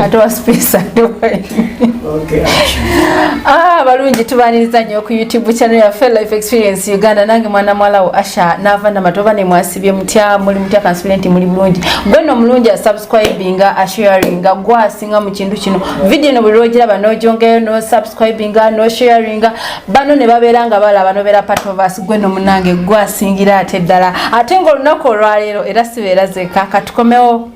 atowa space atowa okay balungi tubaniriza nnyo ku YouTube channel ya Fair Life Experience Uganda nange mwana mwala wo Asha nava na matoba ne mwasibye mutya muli mutya consultant muli bulungi gwenno mulungi subscribinga sharinga gwasinga mu kintu kino video no bulojira bano jongeyo no subscribinga no sharinga bano ne baberanga balaba no bera part of us gwenno munange gwasingira ate ddala ate ngo lunako lwalero era sibeera zeka katukomewo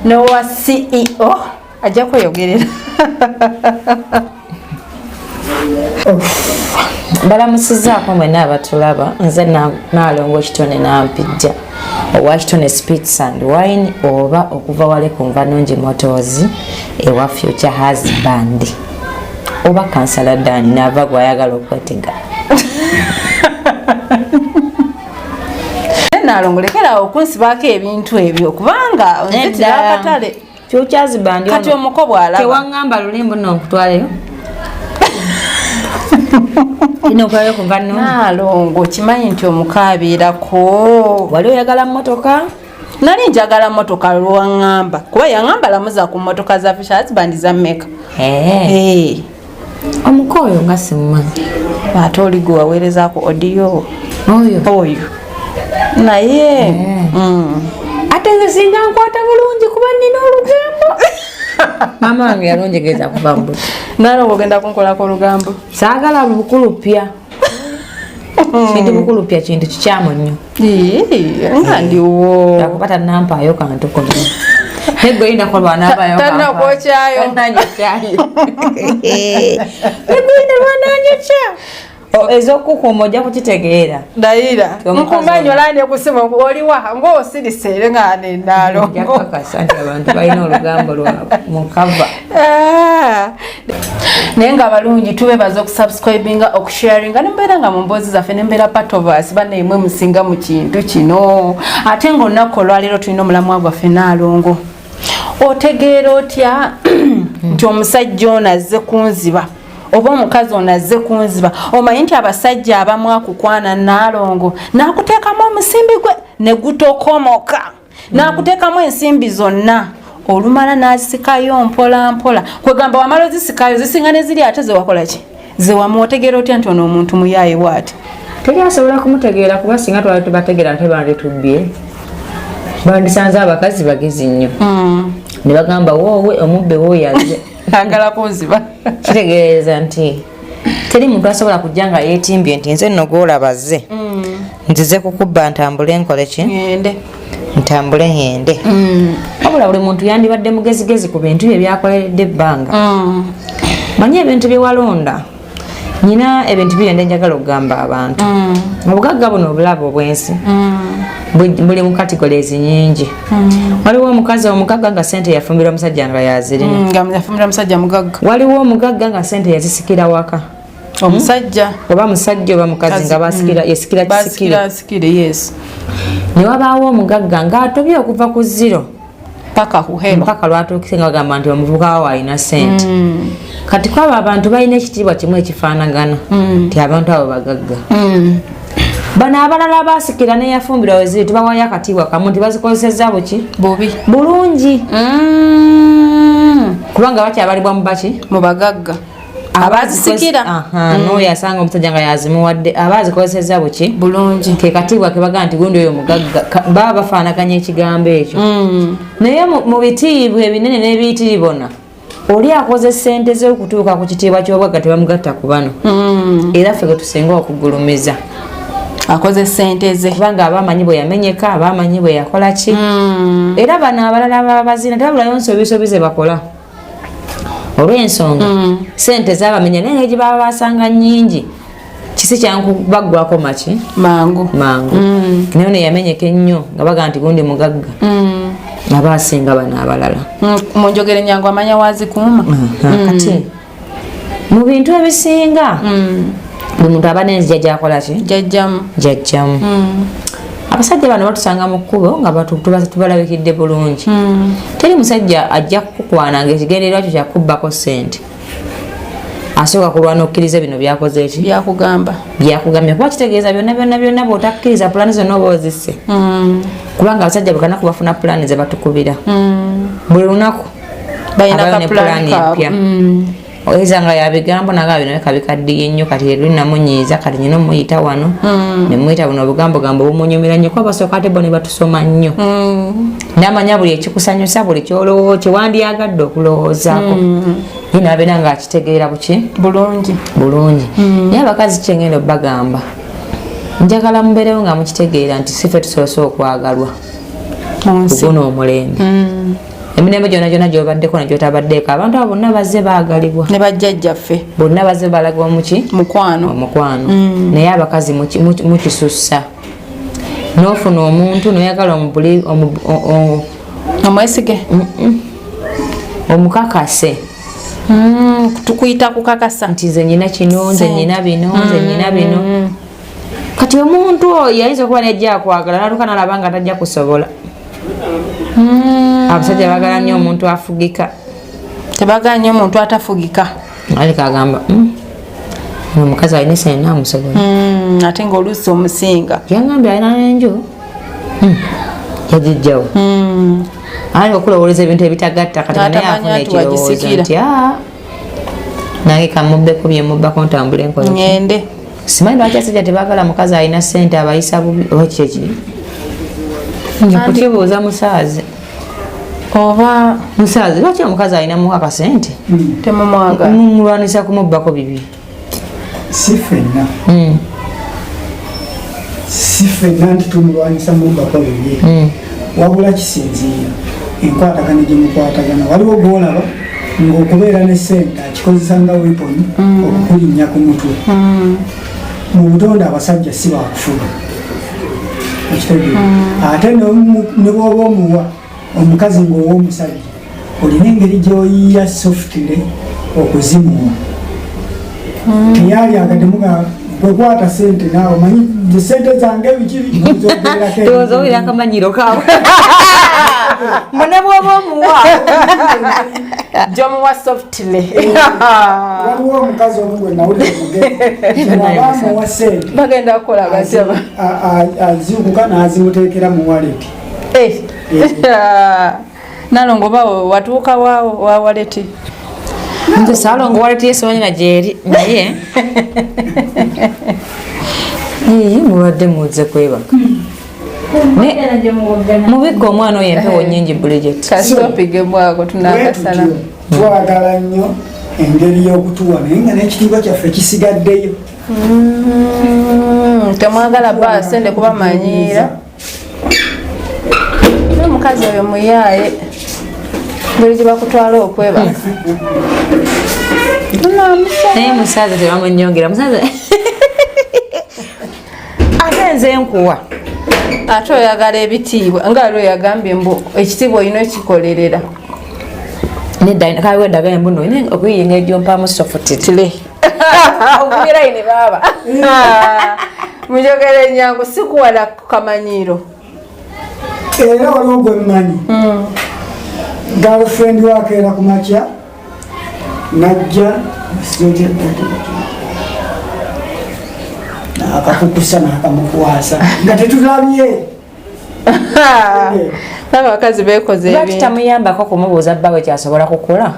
no wa CEO ajja kweyogerera balamusizaako mwena abatulaba nze naalongo kitone nampijja owa kitone spirits and wine oba okuva wale ku Nvanungi Motors ewa future husband oba kansala Dani naava gwayagala okwetega nalongolekera okunsibaako ebintu ebyo kubanga nzitiraakatale future husband kati omuko bwalaba tewaŋŋamba lulimbu nonkutwaleyo ino kwa yoko ngano nalongo kimanyi nti omukaabirako wali oyagala motoka nali njagala motoka lwangamba kuba yangamba lamuza ku motoka za Future Husband za Meka omukoyo nga simumanyi ate oli gwe waweerezaako audio oyo naye ate nze singa nkwata bulungi kuba nina olugambo mama wange yalonjegeza kuva mbuto nalongo genda kunkolako olugambo saagala bukulupya kintu bukulupya kintu kikyamu nnyo nga ndiwo yakupata nampaayo kantu kono nego ina kolwa nabayo tana kwokyayo nanyo kyayo nego ina lwananyo kya ezokukuuma ojja kukitegeera dayira nkumanyi olandi okusima oliwa ng'osirisere nga nenalongo jakakasa abantu balina olugambo lwabwe mukava naye nga balungi tubebaza okusubscribinga okusharinga nembeera nga mu mboozi zaffe nembeera part of us bannaimwe musinga mu kintu kino ate ng'olunaku olwaleero tulina omulamwa gwaffe naalongo otegeera otya nti omusajja ono azze kunziba oba omukazi ono azze kunziba omanyi nti abasajja abamu akukwana naalongo n'akuteekamu omusimbi gwe ne gutokomoka n'akuteekamu ensimbi zonna olumala n'azisikayo mpola mpola kwegamba wamala ozisikayo zisinga ne ziri ate zewakola ki zewamu otegeera otya nti ono omuntu muyaaye bw'ati teryasobola kumutegeera kuba singa twali tubategeera ate banditubbye bandisanze abakazi bagezi nnyo ne bagamba woowe omubbe wooyaze agala kunziba kitegeeza nti teri muntu asobola kujja nga yeetimbye nti nze nno gwolabaze nzize kukubba ntambule nkole ki ntambule ngende wabula buli muntu yandibadde mugezigezi ku bintu bye byakoleredde ebbanga manyi ebintu bye walonda nyina ebintu byende njagala okugamba abantu obugagga buno obulabo obwensi buli mu categories nyingi waliwo omukazi omugagga nga sente yafumbira omusajja nga yazirina yafumbira musajja mugagga waliwo omugagga nga sente yazisikira waka omusajja oba musajja oba mukazi nga yasikira kisikire yes ne wabaawo omugagga ng'atobye okuva ku zero mpaka lwatuukise nga bagamba nti omuvubuka wawe alina sente kati kwabo abantu balina ekitiibwa kimu ekifaanagana nti abantu abo bagagga bano abalala basikira neyafumbira weziri tubawayo akatiibwa kamu nti bazikozesezza buki bubi bulungi kubanga bakyabalibwa mu baki mu bagagga abazisikira n'oyo asanga omusajja nga yazimuwadde abazikozesezza buki bulungi ke katiibwa ke baga nti gundi oyo mugagga baba bafaanaganya ekigambo ekyo naye mu bitiibwa ebinene n'ebiyitiibona oli akoze sente ze okutuuka ku kitiibwa ky'obwagga tebamugatta ku bano era ffe ge tusinga okugulumiza akoze sente ze kubanga abamanyi bwe yamenyeka abamanyi bwe yakola ki era bano abalala babazina tebabulayo nsobisobi ze bakola olw'ensonga sente zabamenya naye nga gye baba basanga nnyingi kisi kyankubaggwako maki mangu naye ono yamenyeka ennyo nga baga nti gundi mugagga abasinga bano abalala munjogere nyangu amanya wazikuuma kati mu bintu ebisinga buli muntu aba nenzi jajjakola ki jajjamu abasajja bano batusanga mu kkubo nga tubalabikidde bulungi teri musajja ajja kukukwana ngaekigendererwa kyo kyakubbako sente asooka kulwana okukkiriza bino byakoze eki byakugambye kuba kitegeeza byonna bw'otakkiriza pulaani zonna oba ozisse kubanga abasajja bwekanaku bafuna pulaani ze batukubira buli lunaku bayina ka plan empya oyinza nga yabigambo naga bino kabikaddiye nnyo kati erinamunyiiza kati nyina omuyita wano nemuyita buno obugambogambo bumunyumira nnyo kuba basooka ate bo ne batusoma nnyo namanya buli ekikusanyusa buli kyewandyagadde okulowoozaako ye nabeera nga akitegeera buki bulungi naye abakazi kyengenda obbagamba njagala mubeerewo nga mukitegeera nti sife tusoose okwagalwa guno omulembe emirembe gyona gyobaddeko negyotabaddeeko abantu abo bonna bazze baagalibwa ne bajjajjaffe bonna bazze balagibwa muki mukwano naye abakazi mukisussa n'ofuna omuntu noyagala omwesige omukakase tukuyita kukakasa nti nze nyina kino nze nyina bino nze nyina bino kati omuntu oyo ayinza okuba nejja akwagala natuuka nalaba nga tajja kusobola abasajja bagala nnyo omuntu afugika tebagala nnyo omuntu atafugika alika agamba omukazi alina esente amusobola ate ngaoluusi omusinga yangambye alina n'enju yagijjawo ali okulowoleza ebintu ebitagatta kati naye afuna ekirowoozo nti nange kamubbeko byemubbako ntambule ngende simanyi lwaki asajja tebagala mukazi alina sente abayisa bubi oba kyekiri nkukibuuza musaazi oba musaazi lwaki omukazi alina muha kasente temumwagala mumulwanisa kumubbako bibi si ffenna nti tumulwanyisa mubbako bibi wabula kisinziira enkwatagana gyemukwatagana waliwo gwolaba ng'okubeera ne sente akikozesa nga weponi okukulinnya ku mutwe mu butonde abasajja si bakufuga ekitegeera ate ne bwoba omuwa omukazi ng'ow'omusajja olina engeri gy'oyiya softire okuzimuwa teyali agatemuga gwekwata sente naawe manyi sente zange bikiri ndowooza owira akamanyiro kaawe mbone bwoba omuwa gyomuwa softire waliwo omukazi omu gwe nawuliramuwa sente bagenda kukola batya aziukuka n'azimuteekera mu waleti nalongo bawo watuuka wa waleti nze saalongo waleti yesomanyira gyeri naye mubadde muze kwebaka mubikka omwana oyo empewo nyingi Bridget kasitopigembwako tunakasala twagala nnyo engeri y'okutuwa naye nga n'ekitiibwa kyaffe kisigaddeyo temwagala baasende kubamanyiira n'omukazi oyo muyaaye buli gye bakutwala okwebaka naye musaaza tebamunyongera musaaza ate nze nkuwa ate oyagala ebitiibwa nga lwe yagambye mbu ekitiibwa olina ekikolerera nedakawedaga embuno oyina okuyinga ejyompamu sofutitire okubirai ne baaba munjogera enyangu sikuwala kamanyiiro era waliwo gwe mmanyi girlfriend wakeera ku makya najja akakukusa nakamukwasa nga tetulabye abakazi bekoze lwaki tamuyambako kumubuuza bbawe kyasobola kukola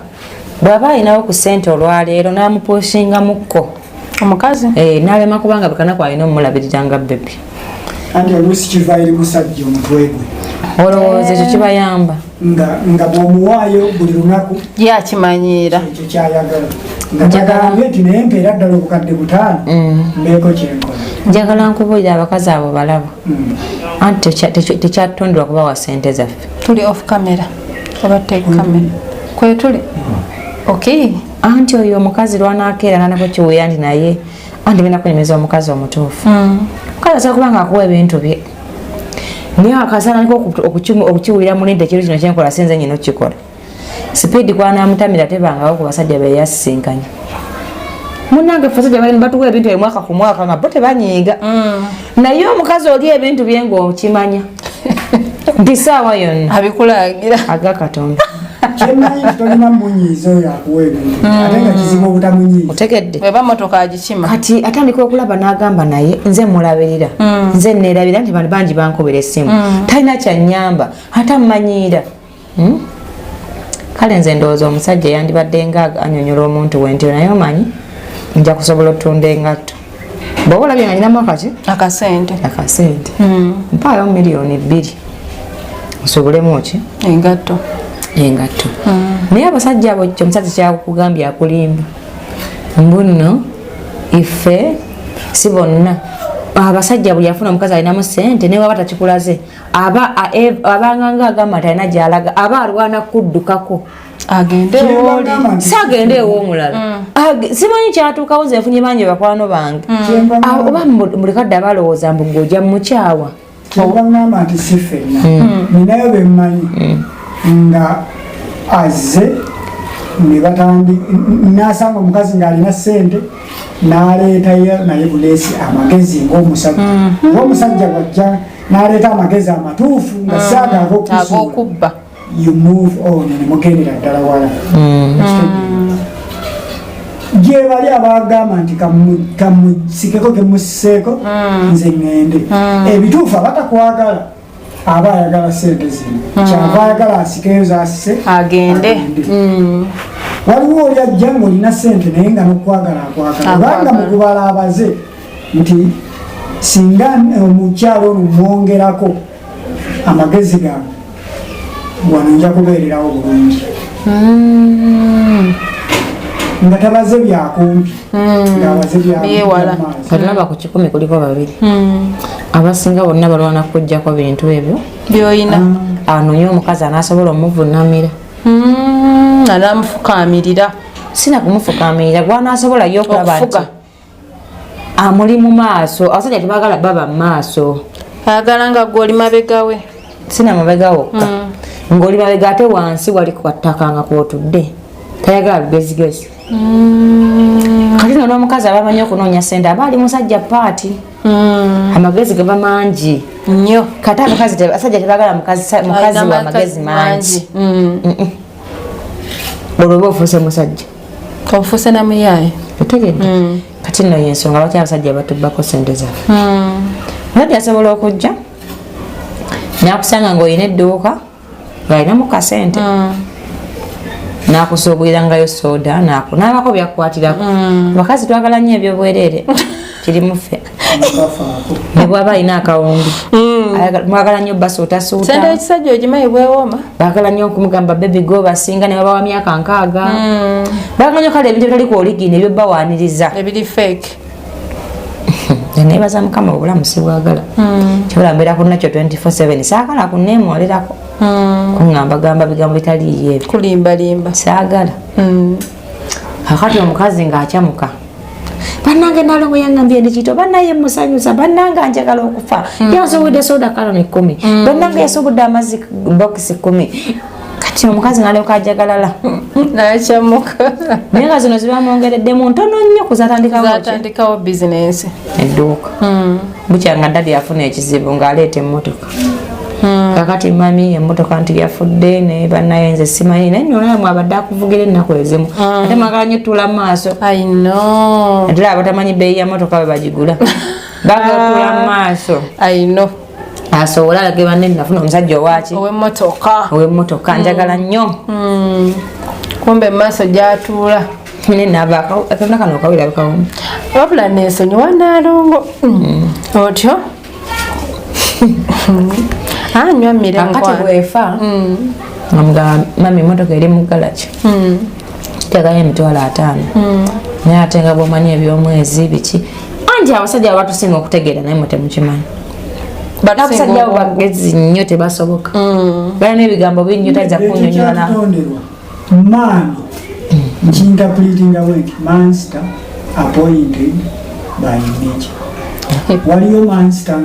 bw'aba alinawo ku ssente olwaleero n'amupushingamukko omukazi n'alema kubanga bukanaku alina omulabirira nga bebi anti oluusi kiva eri musajja omutwe gwe olowooza ekyo kibayamba nga bw'omuwaayo buli lunaku yakimanyiira ekyo kyayagala nga kyagalambe nti naye mpeera ddala obukadde 5 mbeeko kyenkola njagala nkubuulira abakazi abo balaba anti tekyatondebwa kubawa ssente zaffe tuli off camera oba take camera kwe tuli okay anti oyo omukazi lwanakeera nanako kiwuya nti naye anti bina kunyumiza omukazi omutuufu omukazi asobola kuba nga akuwa ebintu bye naye akasaananiko okukiwulira mulinde ekiro kino kyenkola sinze nyina okukikola sipiidi kwanamutamira tebangawo ku basajja beyasisinkanya munange fasajja batuwa ebintu emwaka ku mwaka nga bo tebanyiiga naye omukazi oli ebintu bye ngaokimanya nti saawa yonna abikulagira agakatonda kyemanyi tolina munyiiza oyo akuwa ebintu ate nga kizibu obutamunyiiza otegedde weba motoka agikima kati atandika okulaba n'agamba naye nze mulabirira nze neerabira nti bano bangi bankobera essimu talina kyanyamba ate amumanyiira kale nze ndowooza omusajja yandibadde nga anyonyola omuntu wenti naye omanyi nja kusobola otunda engatto bw'oba olabye nga nyinamu akasente mpaayo $2,000,000 osobulemu ki engatto naye abasajja abo omusajja kyakugambye akulimba mbuno ife si bonna abasajja buli afuna omukazi alinamu sente naye waba takikulaze abanganga agamba nti alina gyalaga aba alwana kuddukako sagende ew'omulala simanyi kyatuukawo nze nfunye bangi bakwano bange oba buli kadde abalowooza mbu gweojja mukyawa kyebagamba nti si ffenna ninayo bemmanyi nga azze nasanga omukazi ng'alina sente n'aleetayo naye buleesi amagezi ng'omusajja bwajja n'aleeta amagezi amatuufu nga saagaaga okubba you move on nemugendera ddala wala gye bali abagamba nti kamusikeko kemusiseeko nze ŋŋende ebituufu abatakwagala aba ayagala sente zino kyava ayagala asikeyo zasise agende waliwo oli ajja ng'olina sente naye nga nokwagala akwagala obanga mukubala abaze nti singa omukyalo ono mwongerako amagezi gange wano nja kubeererawo bulungi nga tabaze byakumpi ngaabaze byewala ku 10 kuliko 2 abasinga bonna balwana kujjako bintu ebyo byoyina anoonye omukazi anasobola omuvunamira anamufukamirira sina kumufukamirira gwanasobolayo okulaba nti amuli mu maaso abasajja tebagala baba mu maaso ayagala nga gwoli mabegawe sina mabega wokka ng'oli mabega ate wansi wali kwattaka nga kwotudde tayagala lugezigezi kati nona omukazi abamanyi okunoonya sente aba ali musajja paati amagezi gaba mangi nnyo kati abasajja tebagala mukazi wa magezi mangi olwo oba ofuuse musajja ofuuse namuyaye otegedde kati nno yensonga lwaki abasajja batubbako sente zaffe musajja asobola okujja nakusanga ng'olina edduuka ng'alinamu kasente nakusuubulirangayo soda nabako byakukwatirako abakazi twagala nnyo ebyobwereere kirimuffe ne bwaba alina akawungu mwagala nnyo basuutasuuta sente ekisajja ogimanyi bwewooma baagala nnyo okumugamba bebi go basinga ne babawa myaka 6 baagala nnyo kale ebintu ebitali kuoligina ebyobawaaniriza ebiri fake nebaza mukama obulamu sibwagala kyobola mbeera kunakyo 24/7 saagala kuneemwolerako kuŋŋambagamba bigambo bitaliiyo ebyo kulimbalimba saagala kakati omukazi ng'akyamuka bannange nalongo yaŋŋambye ndikito bannaye musanyusa bannange anjagala okufa yansobodde soda kaloni 10 bannange yasobodde amazzi bokisi 10 kati omukazi nalyoka ajagalala nakyamuka naye nga zino zibamwongereddemu ntono nnyo kuzatandikawo bizinensi edduuka bukyanga ddadi yafuna ekizibu ng'aleeta emmotoka kakati mami emmotoka nti yafudde naye bannaye nze simanyi naye nolamu abadde akuvugira ennaku ezimu ate mwagala nnyo tula mu maaso atera abatamanyi bbeeyi ya motoka bwe bagigula bagatula mu maaso asobola alage banne nafuna omusajja owaki ow'emmotoka njagala nnyo kumbe mumaaso gyatuula akana kano okawira bikawumu wabula nensonyiwa Nalongo otyo anywa mmere akati bwefa nga mami emmotoka eri mu galaki tegayo emitwalo 5 naye ate nga bwomanyi ebyomwezi biki anti abasajja abatusinga okutegeera naye mutemukimanyi abasajja abo bagezi nnyo tebasoboka balina ebigambo binnyo tayinza kunyonyola maani nkinterpretinga wek monster appointed by nature waliyo monster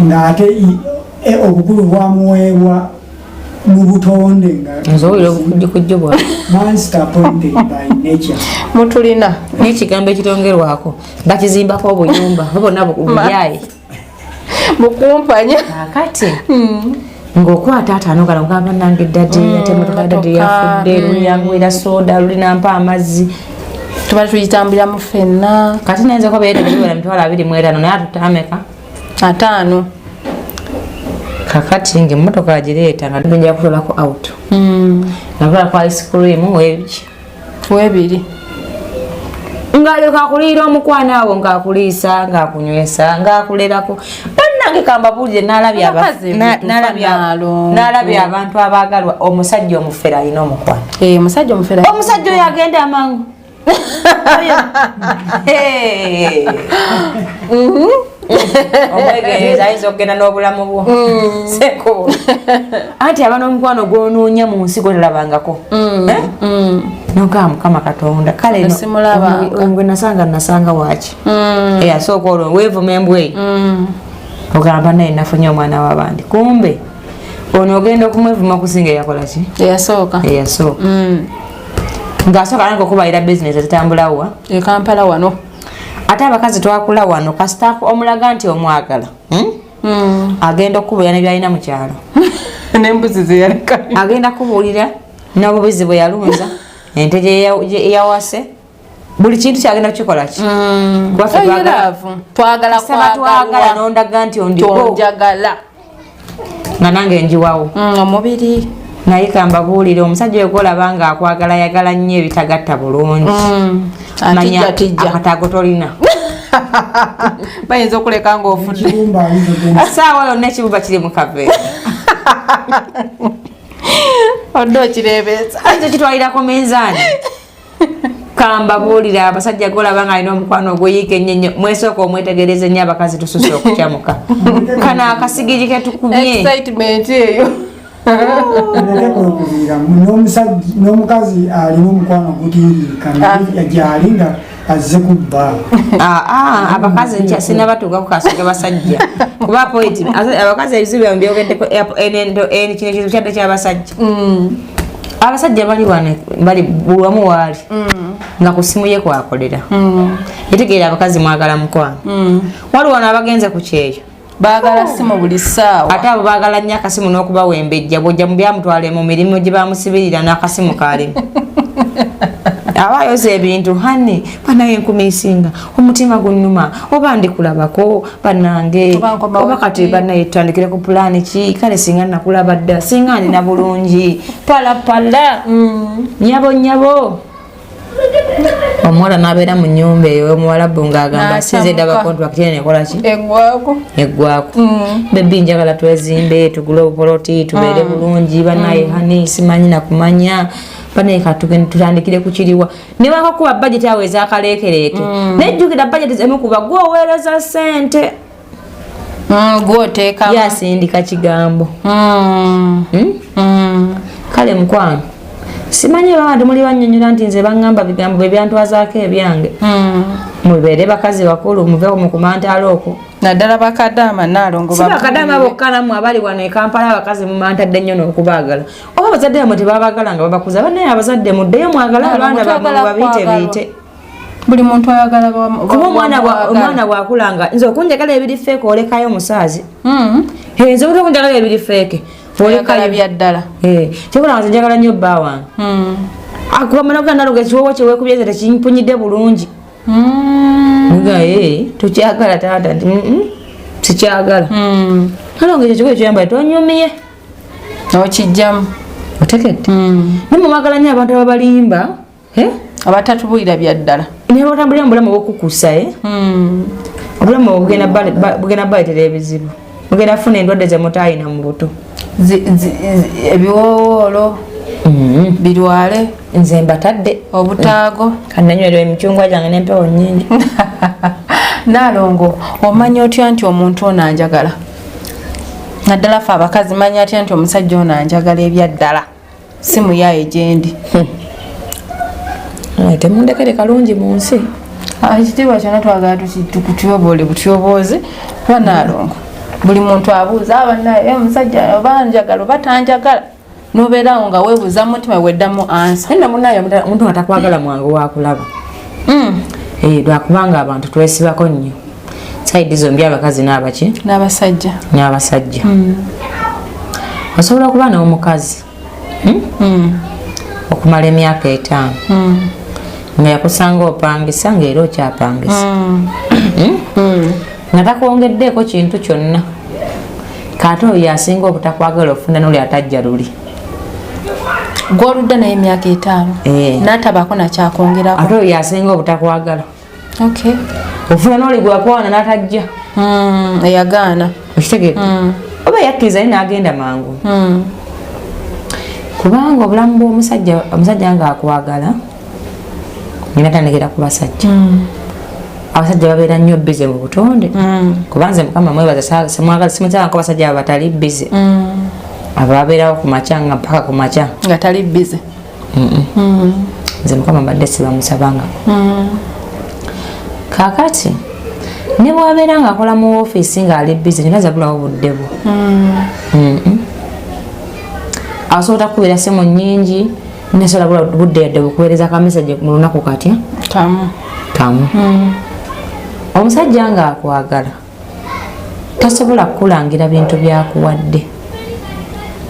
nga ate obukulu bwamuweebwa mu butonde nzowera obukujjukujju bwa monster appointed by nature mutulina n'ekigambo ekitongerwako bakizimbako obuyumba babona buyaye mukumpanya akati ng'okwata atanogala ngamba nange ddadi ate emmotoka ddadi yafudde luliyangwira soda lulinampa amazzi tuba tuyitambuliramu ffenna kati nayinza kuba beetegeera mitwalo 25 naye atutameka 5 kakati ng'emmotoka agireeta nga tujja kutolako out natolako ice cream webiri ng'aleka akuliira omukwana awo ng'akuliisa ng'akunywesa ng'akulerako bannange kambabuulire n'alabya abantu abaagalwa omusajja omufere alina omukwana omusajja oyo agenda amangu omwegendereza ayinza okugenda n'obulamu bwo seko anti aba n'omukwano gw'onoonya mu nsi gwetalabangako nogaa mukama katonda kale gwe nasanga waaki eyasooka olwo weevuma embweyi ogamba naye nafunye omwana w'abandi kumbe ono ogenda okumwevuma okusinga eyakolaki eyasooka ng'asooka nange okubalira bizinesi ezitambulawa ekampala wano ate abakazi twakula wano kasita omulaga nti omwagala agenda okubuulira nebyalina mu kyalo n'embuzi zeyaleka agenda kubuulira n'obubizi bwe yalunza ente gyeyawase buli kintu kyagenda kukikola ki twagala nondaga nti ondigonjagala nga nange njiwawo omubiri naye kambabuulire omusajja oyo golaba nga akwagala yagala nnyo ebitagatta bulungi manya akataago tolina bayinza okuleka ngaofudde saawa yonna ekibumba kiri mu kaveera odde okireebeeza ekyo kitwalirako minzaani kambabuulire abasajja golaba nga alina omukwano ogweyiika ennyo mwesooka omwetegereza ennyo abakazi tususse okukyamuka kano akasigiri ketukubye excitement eyo n'omukazi alina omukwano gutiiriika gyali nga azze kubba abakazi sinabatuuka ku kasoke basajja kuba point abakazi ebizibu byamu byogeddeko kino ekizibu kyadde kyabasajja abasajja bali wane bali bulwamu waali nga ku simu ye kwakolera yetegeera abakazi mwagala mukwano waliwo wano abagenze ku kyeyo baagala simu buli ssaawa ate abo baagala nnyo akasimu n'okubawa embejja bwojja mu byamutwale mu mirimu gye bamusibirira n'akasimu kaalimu abayoza ebintu hani banaye enkumi esinga omutima gunnuma oba ndikulabako bannange oba kati banaye tutandikire ku pulaani ki kale singa nakulaba dda singa ndina bulungi palapala nyabo omuwala n'abeera mu nnyumba eyo omuwalabu ng'agamba sinze ndaba kontrakiti ene nekola ki eggwako bebi njagala twezimbe tugule obupoloti tubeere bulungi banaye hani simanyi nakumanya banaye katugende tutandikire ku kiriwa ne bakakuba bajeti awo ezakaleekereeke nejjukira bajeti emu kuba gwoweereza ssente gwoteekamu yasindika kigambo kale mukwano simanyi babantu muli bannyonnyola nti nze baŋŋamba bigambo bwe byantwazaako ebyange mubeere bakazi bakulu muve mu kumantaala okwo naddala bakadama naalongo si bakadama bokka nammwe abali wano ekampala abakazi mumantadde nnyo n'okubaagala oba abazadde bamwe tebabaagala nga babakuza banaye abazadde muddeyo mwagala abaana bammwe babiite buli muntu ayagala kuba omwana bwakulanga nze okunjagala ebiri feeke olekayo omusaazi nze okunjagala ebiri feeke olekayo byaddala kyekula nga njagala nnyo bba wange akuba managa naloga ekiwowo kyeweekubyeze tekimpunyidde bulungi ngaye tokyagala taata nti sikyagala nalonga ekyo kikola ekyoyambale tonyumiye okijjamu otekedde nimumwagala nnyo abantu ababalimba abatatubulira byaddala nebatambulira mu bulamu bwokukusa obulamu bugenda baletera ebizibu mugenda funa endwadde zemutayina mu buto ebiwowoolo birwale nze mbatadde obutaago kananywera emicungwa gyange n'empewo nnyingi naalongo omanya otya nti omuntu ono anjagala naddala fe abakazi manya atya nti omusajja ono anjagala ebyaddala simu yaye gyendi temundekere kalungi mu nsi ekitiibwa kyonna twagala tukutyoboole butyoboozi kuba naalongo buli muntu abuuza abanaye omusajja oba njagala oba tanjagala nobeerawo nga weebuuza mu mutima weddamu ansa ena munaye omuntu nga takwagala mwangu wakulaba lwakubanga abantu twesibako nnyo saidi zombi abakazi n'abaki n'abasajja osobola okuba n'omukazi okumala emyaka 5 nga yakusanga opangisa ngaera okyapangisa nga takwongeddeeko kintu kyonna kati oyo asinga obutakwagala ofunda n'oli atajja luli gw'oludda naye emyaka 5 n'atabako nakyakwongerako ate oyo asinga obutakwagala ofuna n'oli gwakwana n'atajja eyagaana okitegete oba yakkiriza naye n'agenda mangu kubanga obulamu bw'omusajja nga akwagala nina tandikira ku basajja abasajja babeera nnyo bize mu butonde kubanze mukama mwebaza simutanga ko basajja abatali bize abo babeerawo ku makya nga mpaka ku makya nga tali bize nze mukama mbadde sibamusabanga kakati ne bwabeera nga akola mu ofiisi ng'ali bize nina zabulawo budde bwo asobola kubeera simu nnyingi nesobola bula budde yadde bukuweereza kamesaje mu lunaku katya kamu omusajja nga akwagala tasobola kukulangira bintu byakuwadde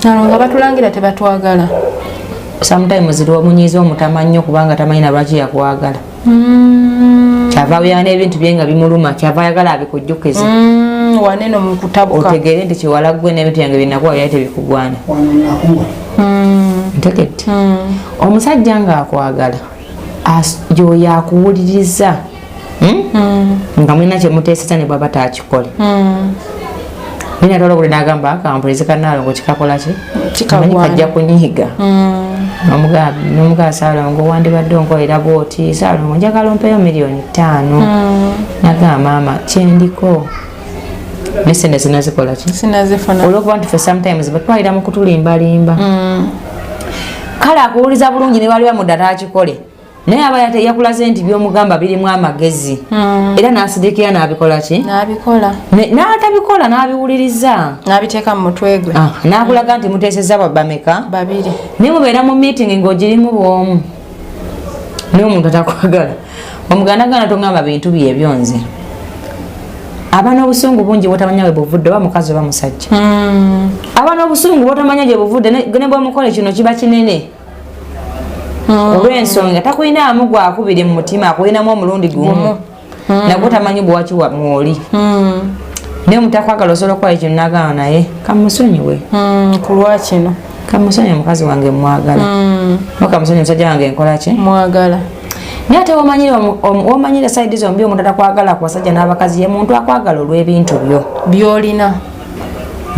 nga batulangira tebatwagala sometimes ziriwo omunyiiza omutamanyi nnyo kubanga tamanyi na lwaki yakwagala kyava abeera n'ebintu bye nga bimuluma kyava ayagala abikujjukiza waneno mukutabuka otegeere nti kiwala gwe n'ebintu byange binakuwa byali tebikugwana ntegedde omusajja nga akwagala yoyo akuwuliriza nga mulina kyemuteeseza ne bwaba taakikole nina tola buli nagamba akampulizi kanaalongo kikakola ki amanyi kajja kunyiiga n'omugaa Saalongo wandibadde onkolera bwoti Saalongo njagala ompeyo $5,000,000 nagamba maama kyendiko nesente sinazikola ki sinazifuna olwokuba nti fe sometimes batwalira mu kutulimbalimba kale akuwuliza bulungi ne waliba mudda taakikole naye aba yakulaze nti byomugamba birimu amagezi era n'asidikira n'abikola ki n'atabikola n'abiwuliriza n'abiteeka mu mutwe gwe n'akulaga nti muteeseza bameka babiri naye mubeera mu meeting ng'ogirimu bw'omu naye omuntu atakwagala omugandaganda tongamba bintu byebyo nze aba n'obusungu bungi bwotamanya bwe buvudde oba mukazi oba musajja aba n'obusungu bwotamanya gye buvudde ne bwomukole kino kiba kinene olw'ensonga takulinamu gwakubiri mu mutima akulinamu omulundi gumu nagwo tamanyi bwewakiwa mwoli naye mutakwagala osobola okukola kino nagana naye kamusonyiwe kulwa kino kamusonyi mukazi wange mwagala okamusonyi omusajja wange nkola ki mwagala naye ate womanyire saidi zombi omuntu atakwagala ku basajja n'abakazi ye muntu akwagala olw'ebintu byo byolina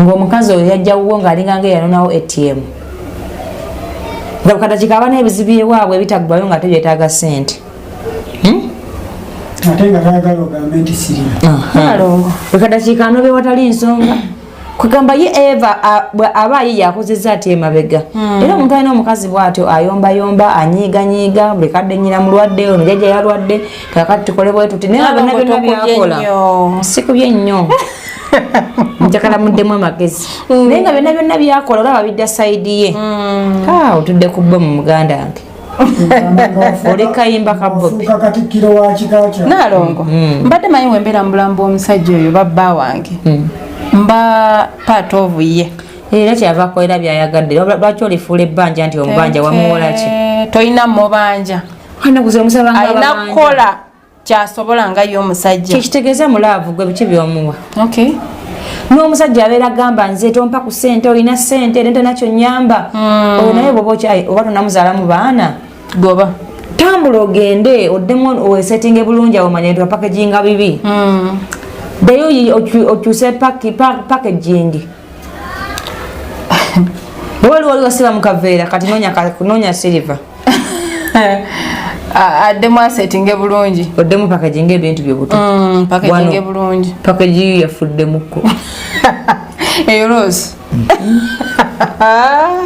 ng'omukazi oyo yajjawuwo ng'alinganga eyanonawo ATM nga bukadakika aba n'ebizibu ewaabwe ebitaggwayo nga tebyetaaga ssente ate nga tayagala ogambe nti sirina bukadakika anobe watali nsonga kugamba ye Eva aba ye yakozeza ati emabega era omuntu alina omukazi bw'atyo ayombayomba anyiiganyiiga buli kadde nnyina mulwadde ono jjajja yalwadde kakati tukole bwe tuti naye nga byonna byonna byakola sikubye nnyo njakala muddemu amagezi naye nga byonna byonna byakola olaba bidda sayidi ye otudde ku bwe mu muganda wange oli kayimba ka Bobi Naalongo mbadde manyi wembeera mu bulamu bw'omusajja oyo babba wange mba part of ye era kyava akolera byayagadde lwaki olifuula ebbanja nti omubanja wamuwola ki toyina mubanja alina kukola kyasobola nga ye omusajja kyekitegeeza mulaavu gwe biki byomuwa n'omusajja abeera agamba nze tompa ku ssente olina ssente nente nakyo nyamba oyo naye oba tonamuzaalamu baana goba tambula ogende oddemu owesetinge bulungi awo manya nti packaging bibi dayo okyuse packaging bwali wali wasiba mukaveera kati noonya silver addemu asetinge bulungi oddemu packaging ebintu byobuto packaging bulungi packaging yafuddemukko eyo Rose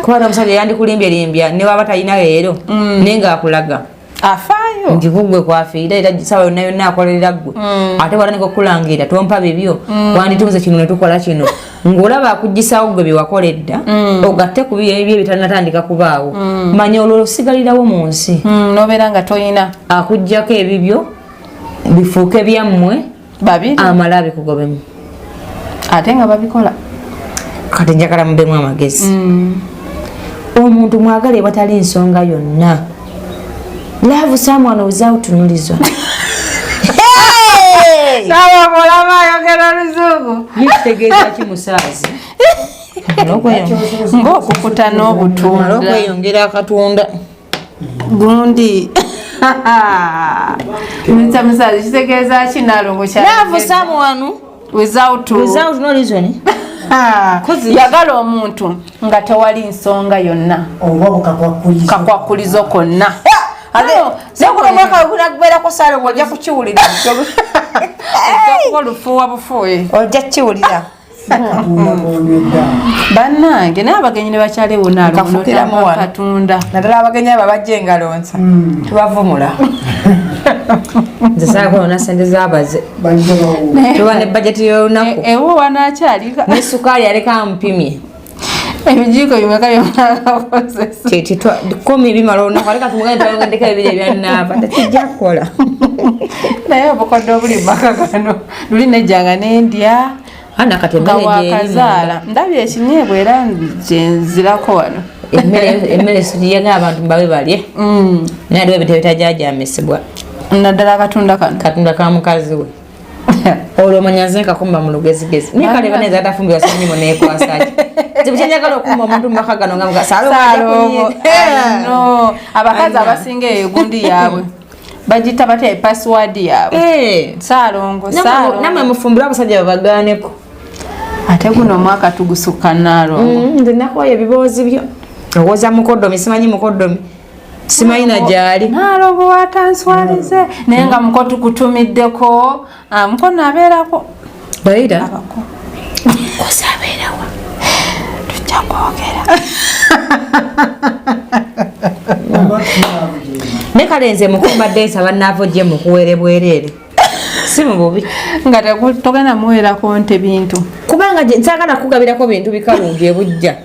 kubanga omusajja yandikulimbye ne waba talina leero naye ngaakulaga afaayo nti kugwe kwafiira era sawa yonna yonna akolerera ggwe ate watandika okulangira tompa bibyo wanditunze kino netukola kino ng'olaba akugisawo gwe byewakoledda ogatte ku byo ebitanatandika kubaawo manya olwo osigalirawo mu nsi nobeera nga toyina akuggyako ebibyo bifuuke byammwe babiri amala abikugobemu ate nga babikola kati njagala mubemu amagezi omuntu mwagale watali nsonga yonna love someone without tunulizwa Sawa mulama ayogera oluzungu. Yitegeeza ki musaazi? Ng'okukuta n'obutunda. Okweyongera akatunda. Gundi. Mr. Musaazi kitegeeza ki Nalongo kya? Love someone without no reason. Yagala omuntu nga tewali nsonga yonna. Oba kakwakulizo konna. Sekula mwaka ogunagubera ko salo ng'ojja kukiwulira. Olufuuwa bufuuwe. Ojja kukiwulira. Bannange n'abagenyi ne bakyalewo Nalongo katunda. Naddala abagenyi abo bajja engalonsa. Tubavumula. Nze saako ona sente z'abaze. Tuba ne bajeti y'olunaku. Ewo wanaakyalika. Ne sukaali aleka ampimye. Ebijiiko bimeka byonakakozesa. Tetitwa 10 bimala olunaku aleka tumugane twalongedeko ebiri ebyanaava. Tekijja kukola. Naye obukodde obuli maka gano. Luli nejjanga n'endya. Ana kati emmere gy'erimu. Ndabye ekinyeebwa era gyenzirako wano. Emmere siriyenga abantu mbawe balye. Naye aliwo ebintu ebitajajamesebwa. Naddala akatunda kano. Katunda ka mukazi we. Olwo manyaze nkakumba mu lugezigezi. Nikaleba neza atafumbirwa sanyimo neekwasaki. Tebukyenjagala okumba omuntu mu maka gano nga mugasalo. No, abakazi abasinga eyo gundi yaabwe. Bagita bate password yaabwe. Saalongo. Namwe mufumbirwa abasajja babagaaneko. Ate guno omwaka tugusukka Nalongo. Nze nakoye ebiboozi byo. Owoza mukoddomi simanyi mukoddomi. Simanyi na gyali. Nalongo watanswalize. Naye nga muko tukutumiddeko. Mukono abeerako. Baira. Kosa abeerawa. Tujja kwogera. Ne kale nze mukumbadde nsaba nnaavo gye mukuwere bwereere. Si mu bubi. Nga togenda muweerako nte bintu. Kubanga nsaagala kugabirako bintu bikalungi ebujja.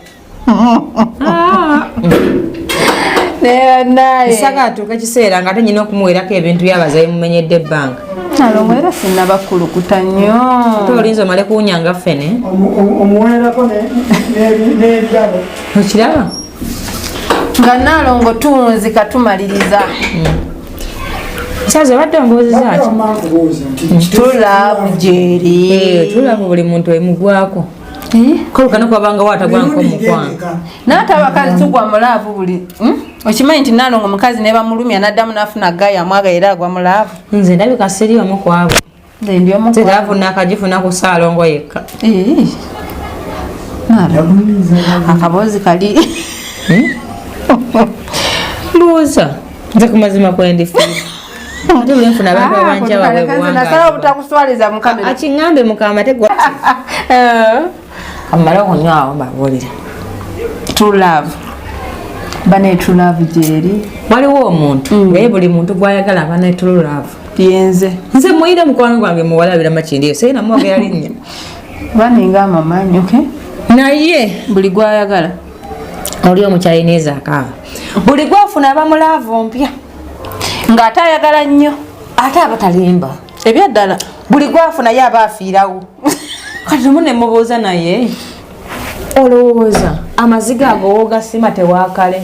Nsaagala tuuka kiseera nga ate nyina okumuweerako ebintu byabazayi mumenyedde ebbanga. Nalongo era sinnabakulukuta nnyo. Tolinza omale kuwunyanga ffene. Omuweerako n'ebirabo. Okiraba? Nga Nalongo tunzika tumaliriza. Kyazo badde ombuuziza ki? Tulaavu gyeri. Tulaavu buli muntu emugwako. Kolukana kwabanga watagwanko mukwanga. Naate abakazi tugwa mulaavu buli. Okimanyi nti Nalongo mukazi ne bamulumya n'addamu n'afuna gaya mwaga era agwa mulaavu. Nze ndabika siri omu kwabo. Nze ndi omu kwabo. Nze taafuna akagifuna ku Saalongo yekka. Akaboozi kali. Luuza. Nze ku mazima kwendifiira. Ate buli nfuna abantu abanjawa bwe buwanga. Nasala obutakuswaliza mu kamera. Akiŋŋambe mukama tegwa. Kamala okunywawo mbabuulira. True love. Bane true love gyeri. Waliwo omuntu naye buli muntu gwayagala bane true love. Yenze. Nze muyira mukwano gwange muwalabira makindi sey na mwogera linnya. Bane ngama amanyi okay? Naye buli gwayagala. Oli omu Chinese akaaba. Buli gwafuna abamulaavu mpya. Ng'ate ayagala nnyo. Ate abatalimba. Ebyaddala. Buli gwafuna ye aba afiirawo. Kati mune mubuuza naye. Olowooza amaziga ago gasima tewaakale.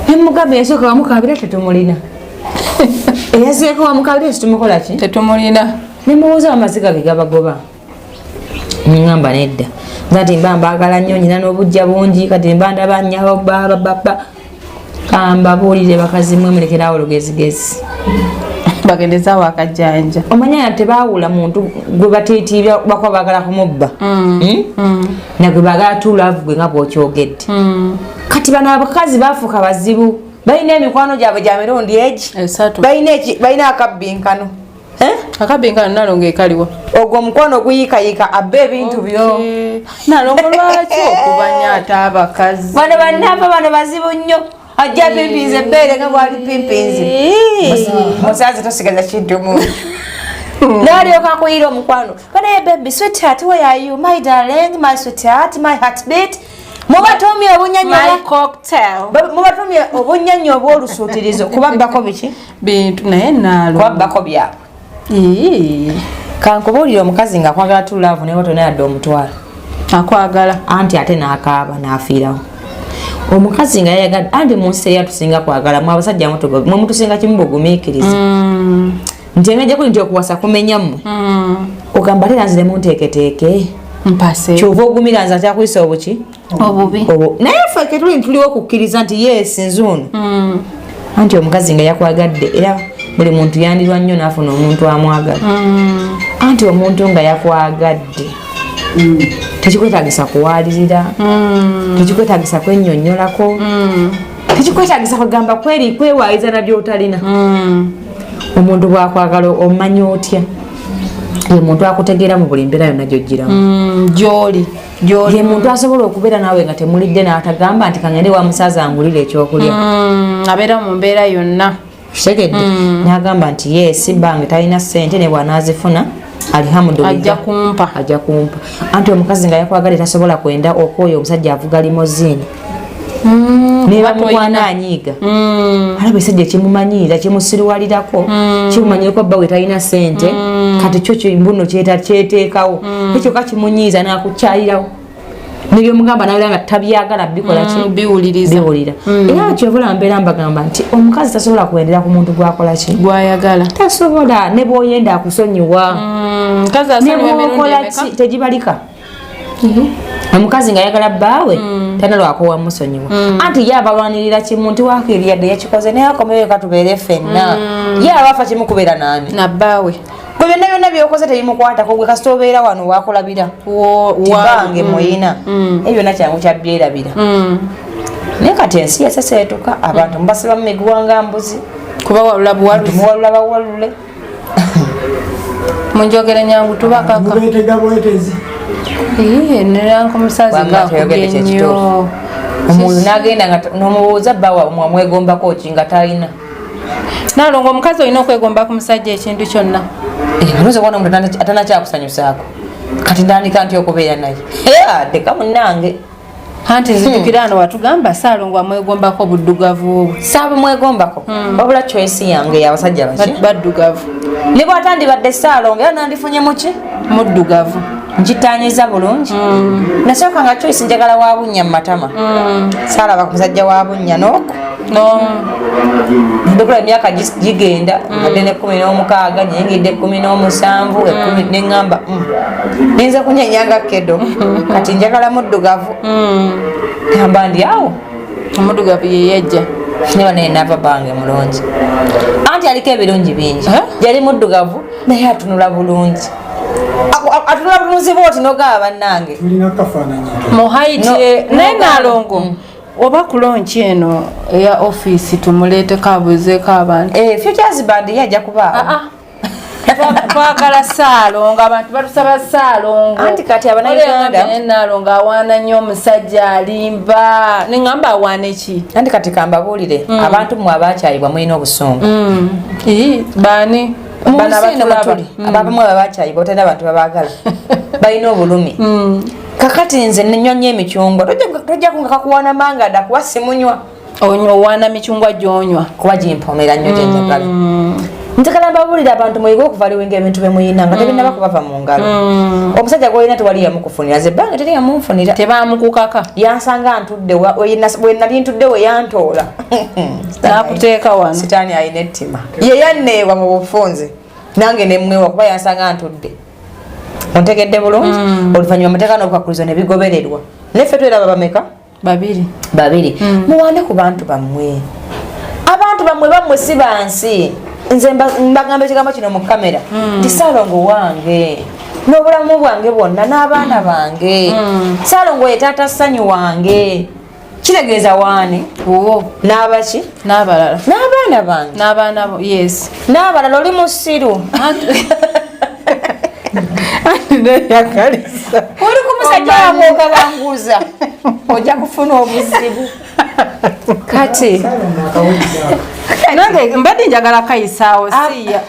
Emugabe yasooka wamukabira tetumulina. Eyazieko wamukabira tetumukola ki? Tetumulina. Ne mubuuza amaziga ge gabagoba. Ngamba nedda. Nati mba mbaagala nnyo nyina n'obujja bungi kati mba ndaba nnyabo baba kamba buulire bakazi mwe mulekerawo lugezigezi. Bagendeza wakajjanja. Omanya tebaawula muntu gwe bateetiibya bakuba baagala kumubba. Na gwe baagala tulaavu gwe nga bw'okyogedde. Kati bano abakazi baafuuka bazibu. Balina emikwano gyabwe gya mirundi egi. Balina akabbinkano. Akabbinkano Nalongo ekaliwa. Ogwo omukwano guyiikayiika abba ebintu byo. Nalongo lwaki okubanyaata abakazi? Bano bannaava bano bazibu nnyo. Ajja pimpinze ebbeere nga bwali pimpinze. Musaazi tosigaza kintu munju. Nalyoka akuyira omukwano. Banaye baby sweetheart where are you? My darling, my sweetheart, my heartbeat. Mubatumye obunyanya my cocktail. Mubatumye obunyanya obw'olusuutirizo kubabbako biki? Bintu naye Nalongo. Kubabbako byabwe. Kankubuulira omukazi nga akwagala tulaavu naye watona yadde omutwala. Akwagala. Anti ate n'akaaba n'afiirawo. Omukazi nga yayagadde anti mu nsi eyatusinga kwagala mu abasajja mutugo mwe mutusinga kimu bugumiikiriza. nti ngajja kuli nti okuwasa kumenya mmwe ogamba ate nanzire munteeketeeke mpase kyova ogumira nze atyakuyisa obuki obubi naye ffe tuliwo okukkiriza nti yes nze ono anti omukazi nga yakwagadde era buli muntu yandirwa nnyo n'afuna omuntu amwagala anti omuntu nga yakwagadde tekikwetagisa kuwalirira tekikwetagisa kwennyonnyolako tekikwetagisa kugamba kwewaayiza nabyotalina omuntu bwakwagala omanya otya ye muntu akutegeera mu buli mbeera yonna gyojjiramu gyoli ye muntu asobola okubeera naawe nga temulidde n'atagamba nti kangende wa musaza angulira ekyokulya abeera mu mbeera yonna kitegedde n'agamba nti yes bange talina ssente ne bw'anaazifuna ajja kumpa anti omukazi nga yakwagala tasobola kwenda okwoyo omusajja avuga limoziini nebamukwana anyiiga alaba ekisajja kimumanyirira kimusirwalirako kimumanyireko bba we talina ssente kati kyo mbuno kyeteekawo ekyo kakimunyiiza n'akukyalirawo nebyomugamba naera nga tabyagala biwulira era kyobola mbeera mbagamba nti omukazi tasobola kwendera ku muntu gw'akolaki gwayagala tasobola ne bw'oyenda akusonyiwa nebwokolaki tegibalika omukazi nga ayagala bbaawe tana lwako wamusonyiwa anti ye abalwanirira kimu nti wakiryadde yakikoze naye akomeyo katubeere ffenna ye abafa kimukubeera naani nabbaawe gwe byonna byonna byokoze tebimukwatako gwe kasita obeera wano wakulabira tibange muyina ebyo byonna kyangu kyabyerabira naye kati ensi yaseseetuka abantu mubasiba mu miguwa nga mbuzi kuba walula muwalula bawalule munjogere nyangu tubakaka neranka omusazi gakugenyo omuntu nagenda nga nomubuuza bbawa mwamwegombako ki nga talina nalongo omukazi olina okwegomba ku musajja ekintu kyonna oluuzi obona omuntu atanakyakusanyusaako kati ndandika nti okubeera naye deka munange anti nzijukira ano watugamba saalongo amwegombako buddugavu obwo saabumwegombako wabula choice yange yabasajja baki baddugavu ne bwatandibadde saalongo era nandifunye muki muddugavu nkitanyiza bulungi nasooka nga choice njagala wa bunnya mu matama saalaba ku musajja wa bunnya nooko ndikula emyaka gigenda adde ne 16 nyingidde 17 10 neŋŋamba ninza kunyenyanga kedo kati njagala muddugavu gamba ndi awo omuddugavu yeyajja neba naye naava bange mulungi anti aliko ebirungi bingi yali muddugavu naye atunula bulungi atunula bulunzi booti nogaba bannange muhaiti naye nalongo oba kulonki eno eya office tumuleeteko abuzeeko abantu futures band yajja kubaawo twagala saalongo abantu batusaba saalongo anti kati abanayuganda nalongo awaana nnyo omusajja alimba neŋŋamba awaana eki anti kati kambabuulire abantu mmwe abakyayibwa mulina obusungu baani abamu abakyayibwa otenda abantu babaagala balina obulumi kakati nze nenyonya emicungwa tojja kunga kakuwaana mangada kuba simunywa owaana micungwa gyonywa kuba gimpomera nnyo gyenjagala njagala mbabuulire abantu mwege okuvaliwenga ebintu bemuyina nga tebinaba kubava mu ngalo omusajja gwolina tewali yamukufunira ze ebbanga teri yamunfunira tebamukukaka yansanga ntudde wenali ntudde we yantoola nakuteeka wano sitaani alina ettima ye yanneewa mu bufunze nange nemwewa kuba yansanga ntudde ontegedde bulungi oluvannyuma muteeka n'obukakulizo ne bigobererwa neffe tweraba bameka babiri muwande ku bantu bammwe bammwe si bansi nze mbagamba ekigambo kino mu kamera nti Saalongo wange n'obulamu bwange bwonna n'abaana bange Saalongo ye taata ssanyu wange kitegeeza waani n'abaki n'abalala n'abaana bange n'abaana yes n'abalala oli musiru oli ku musajja wamwoga banguza ojja kufuna obuzibu kati nange mbadde njagala kayisaawo siya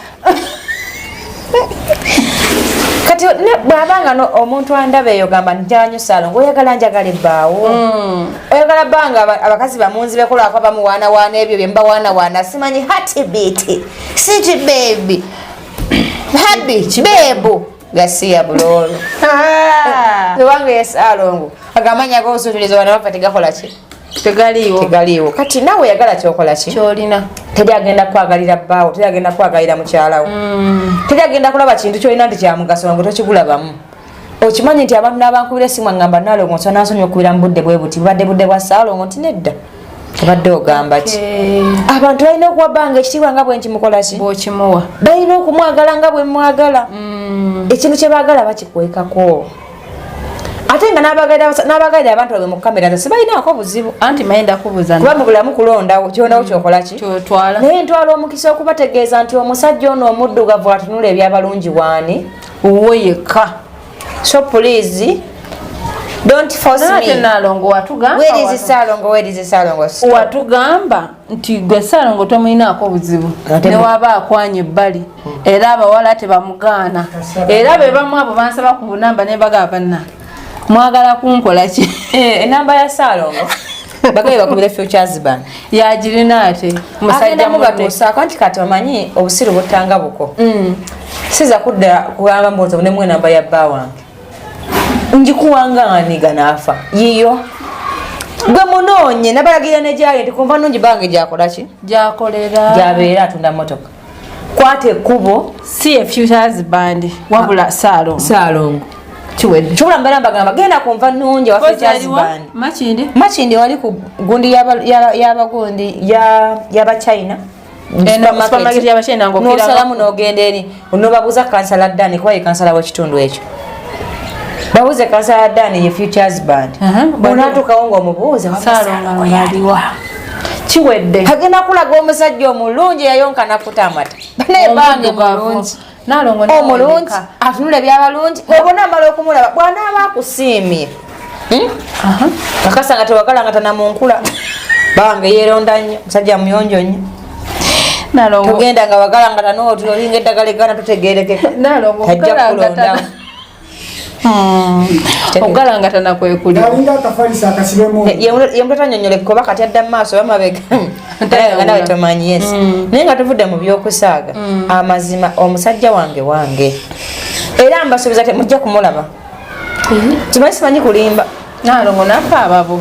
kati bwabanga omuntu andaba eyo gamba njala nnyo Saalongo oyagala njagala ebbaawo oyagala bbanga abakazi bamunzibekolako bamuwaanawaana ebyo bye mbawaanawaana simanyi hatibiti siti bebi habit bebu gasiya bulolo kubanga ye Saalongo agamanya g'osuutiriza wana bafa tegakola ki tegaliiwo kati nawe yagala kyokola ki kyolina teri agenda kwagalira bbaawo teri agenda kwagalira mukyalawo teri agenda kulaba kintu kyolina nti kyamugaso nga tokigulabamu okimanyi nti abantu n'abankubira essimu agamba Nalongo nsona nansonyi okubira mu budde bwe buti bubadde budde bwa Ssaalongo nti nedda obadde ogamba ki abantu balina okuwa bbanga ekitiibwa nga bwe nkimukola ki bw'okimuwa balina okumwagala nga bwe mwagala ekintu kye baagala bakikwekako ate nga n'abagalira abantu babwe mu kamera sibalinaako buzibu anti mayenda kubuuza kuba mu bulamu kulondawo kyondawo kyokola ki kyotwala naye ntwala omukisa okubategeeza nti omusajja ono omuddugavu atunula ebyabalungi waani wo yekka so please don't force me Nalongo watugamba where is Ssaalongo watugamba nti gwe Ssaalongo tomulinaako buzibu newaba akwanya ebbali era abawala tebamugaana era be bamu abo bansaba ku bunamba ne bagamba banna mwagala kunkola ki enamba ya Ssaalongo bagaye bakubire futures ban yagirina ate musajja mugatuusaako nti kati omanyi obusiru butanga buko siza kudda kugamba mbozo ne mwe namba ya bba wange njikuwangani ganaafa yiyo gwe munoonye nabalagira ne gyali nti kumva nungi bange gyakola ki gyakolera gyabeera atunda motoka kwata ekkubo si futures band wabula Ssaalongo kiwedde kyobula mbeera mbagamba genda kunva nungi wa futures band makindi wali ku gundi y'abagundi y'abachina supermarket y'abachina ng'osalamu n'ogenda eri onobabuuza kansala ddani kuba ye kansala w'ekitundu ekyo babuuze kansala ddani ye futures band bw'onaatuukawo ng'omubuuza aliwa kiwedde agenda kulaga omusajja omulungi yayonka nakutamata naye bange mulungi omulungi atunula ebyabalungi obona amala okumulaba bw'anaaba akusiimye akasa nga tewagala nga tanamunkula bange yeeronda nnyo musajja muyonjo nnyo tugenda nga wagala nga tanooti olinga eddagala eggana tutegerekeka tajja kulondawo okugalangatana yemutatanyonyola ekkoba kati adda mu maaso bamabega nga nawe tomanyi yes naye nga tuvudde mu byokusaaga amazima omusajja wange era mbasuubiza temujja kumulaba kimanyi simanyi kulimba Nalongo nafa ababo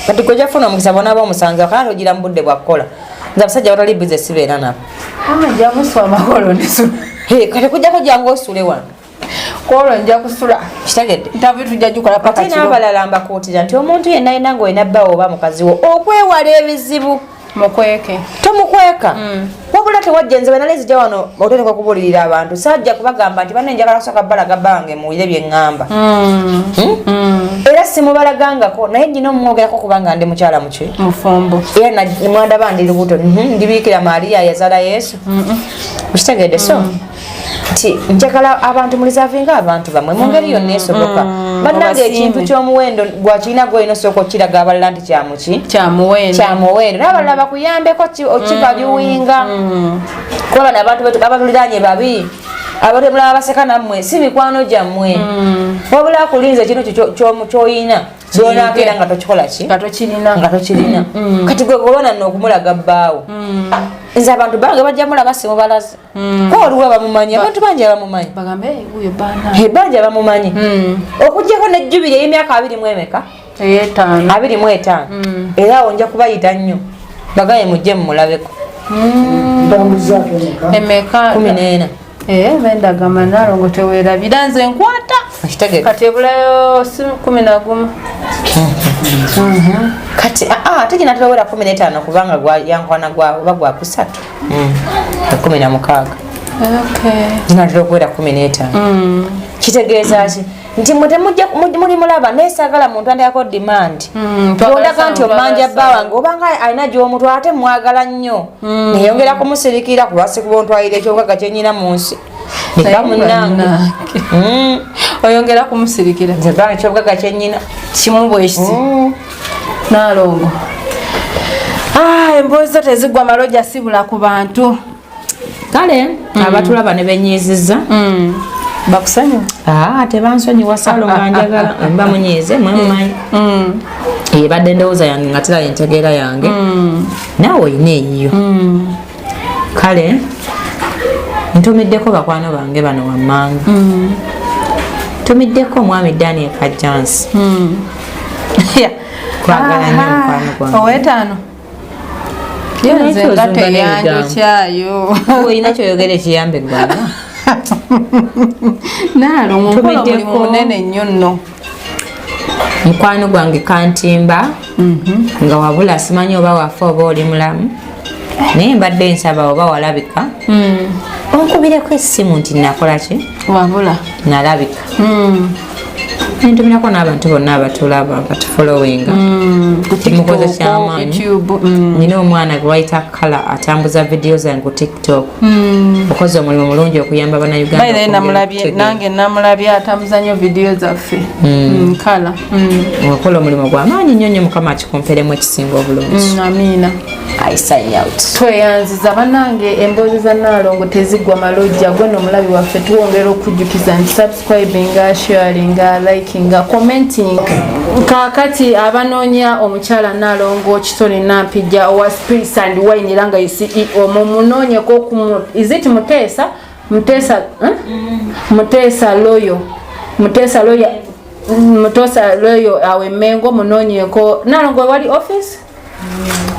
kati gwe jafuna omukisa bonaaba omusanze wakala togira mu budde bwakkola nze abasajja batali bize sibeera nabo jamuswa amakolo nesula kati kujjako jangu osule wano kwolwo nja kusula kitegedde ntavi tujja jukola paka kiro n'abalala mbakuutira nti omuntu yenna yenna ng'olina bbawo oba mukazi wo okwewala ebizibu mukweke tomukweka wabula tewajja nze wenali nzija wano otendeka okubulirira abantu sajja kubagamba nti banne njagala kusooka balaga bange muwulire bye ŋŋamba era simubalagangako naye nnina omumwogerako kubanga ndi mukyala muki mufumbo era mwandaba ndi lubuto ndibiikira Maria yazaala Yesu ukitegedde so nti njagala abantu mulizavinga abantu bamwe mu ngeri yonna esoboka bannange ekintu ky'omuwendo gwakirina gwolina osooka okiraga abalala nti kyamuki kyamuwendo n'abalala bakuyambeko okibaliwinga kuba abantu abatuliraanye babi abatemulaba baseka nammwe si mikwano gyammwe wabula akulinza ekintu ky'oyina kyonakeera nga tokikola ki nga tokirina kati gwe golwana n'okumulaga bbaawo nze abantu bange bajja mulaba simubalaze ko oliwo abamumanyi abantu bangi abamumanyi bangi abamumanyi okugjako nejjubiri ey'emyaka 25 era awo nja kubayita nnyo bagaye mujje mumulabeko emeka 14 bendagamba Nalongo teweerabira nze nkwata kati ebulayo 11 kati ate gina tulawera 15 kubanga yankwana oba gwa kusatu 16 gina tulawera 15 kitegeeza ki nti muli mulaba nesagala muntu andayako demand ondaga nti omanja bba wange obanga alina gy'omutwala ate mwagala nnyo neyongera kumusirikira kubasi kuba ontwalira ekyogaga kyenyina mu nsi eka munnange oyongera kumusirikira nze banga ekyogaga kyenyina kimu bwekiti Nalongo emboozi zo tezigwa maloja sibula ku bantu kale abatulaba ne benyiizizza bakusonyiwa tebansonyiwa Ssaalongo njagala mba munyiize mwemumanyi ebadde ndowooza yange nga tera yentegeera yange naawe olina eyiyo kale ntumiddeko bakwano bange bano wammanga ntumiddeko omwami Daniel Kajjansi twagala nnyo mukwano gwange owetaano yenze nga teyanjo kyayo olina kyoyogera ekiyambe gwana naalongo nkola omulimu munene nnyo nno mukwano gwange kantimba nga wabula simanyi oba wafa oba oli mulamu naye mbadde nsaba oba walabika onkubireko essimu nti nakola ki wabula nalabika nentumirako n'abantu bonna abatulaba batufolowinga kimukoze kyamaanyi nina omwana gwe wayita kala atambuza vidiyo zange ku tiktok okoze omulimu mulungi okuyamba bannayuganda nange namulabye atambuza nnyo vidiyo zaffe kala okola omulimu gw'amaanyi nnyo nnyo mukama akikumperemu ekisinga obulungi amiina tweyanziza bannange emboozi za Naalongo tezigwa malojja gwe nomulabi waffe tuwongera okujjukiza nti subscribinga sharinga likinga commenting kakati abanoonya omukyala Naalongo kitone nampijja owa Spirits and Wine era nga CEO mumunoonyeko iziti Mutesa loyo awe Mengo munoonyeko Naalongo wali office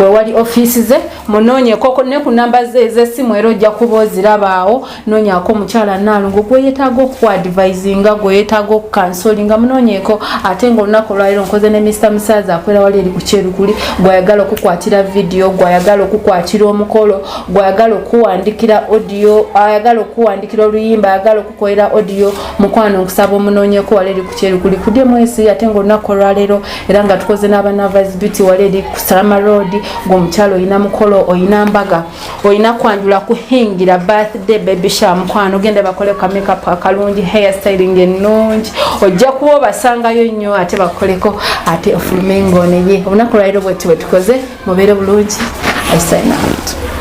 wewali office ze munonye koko ne ku namba ze ez'essimu era ojja kuba ozirabaawo noonyako omukyala Naalongo gwe yeetaaga okuadvisinga gwe yeetaaga okukansolinga munonyeko ate ng'olunaku olwaliro nkoze ne Mr. Musaaza akwera wali eri ku kyerukuli gwayagala okukwatira vidiyo gwayagala okukwatira omukolo gwayagala okuwandikira audio ayagala okuwandikira oluyimba ayagala okukolera audio mukwano nkusaba omunonyeko wali eri ku kyerukuli kudye mwesi ate ng'olunaku olwaliro era nga tukoze n'abanavas beauty wali eri ku Salama Road ng'omukyalo oyina mukolo oyina mbaga oyina kwanjula kuhingira birthday baby shower mukwano genda bakole ka makeup akalungi hair styling ennungi ojja kuba obasangayo nnyo ate bakoleko ate ofulume ng'oneye olunaku lwaliro bwe tukoze mubeere bulungi I sign out.